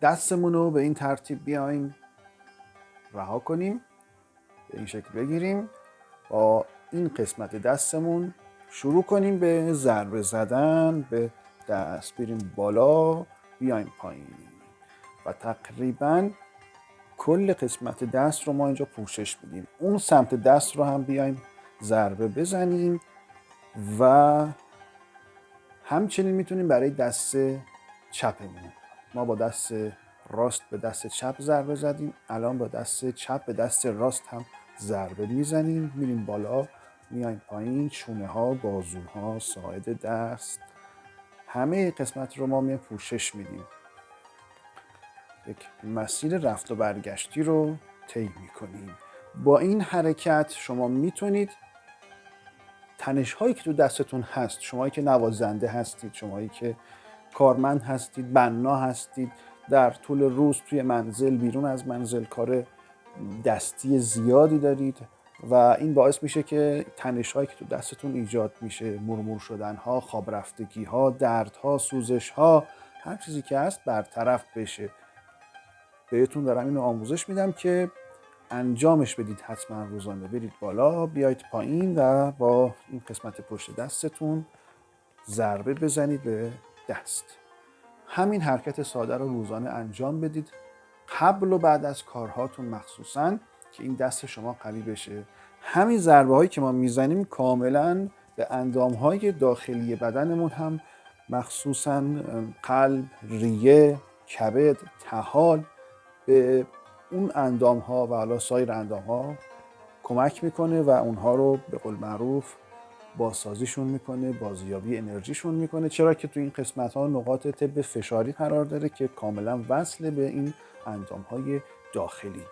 دستمون رو به این ترتیب بیایم رها کنیم، به این شکل بگیریم، با این قسمت دستمون شروع کنیم به ضربه زدن به دست. بریم بالا بیایم پایین و تقریبا کل قسمت دست رو ما اینجا پوشش میدیم. اون سمت دست رو هم بیایم ضربه بزنیم و همچنین میتونیم برای دست چپمون. ما با دست راست به دست چپ ضربه زدیم، الان با دست چپ به دست راست هم ضربه میزنیم. میریم بالا میایم پایین، شونه ها، بازوها، ساعد دست، همه قسمت رو ما پوشش میدیم. یک مسیر رفت و برگشتی رو طی میکنیم. با این حرکت شما میتونید تنش هایی که تو دستتون هست، شمایی که نوازنده هستید، شمایی که کارمند هستید، بنا هستید، در طول روز توی منزل، بیرون از منزل کار دستی زیادی دارید و این باعث میشه که تنش هایی که تو دستتون ایجاد میشه، مرمور شدن ها، خواب رفتگی ها، درد ها، سوزش ها، هر چیزی که هست برطرف بشه. بهتون دارم اینو آموزش میدم که انجامش بدید. حتما روزانه برید بالا بیایید پایین و با این قسمت پشت دستتون ضربه بزنید به دست. همین حرکت ساده رو روزانه انجام بدید قبل و بعد از کارهاتون، مخصوصا که این دست شما قوی بشه. همین ضربه هایی که ما میزنیم کاملا به اندام های داخلی بدنمون هم، مخصوصا قلب، ریه، کبد، طحال، به اون اندام ها و حالا سایر اندام ها کمک میکنه و اونها رو به قول معروف بازسازیشون میکنه، بازیابی انرژیشون میکنه. چرا که تو این قسمت ها نقاط تب فشاری قرار داره که کاملا وصل به این اندام های داخلی.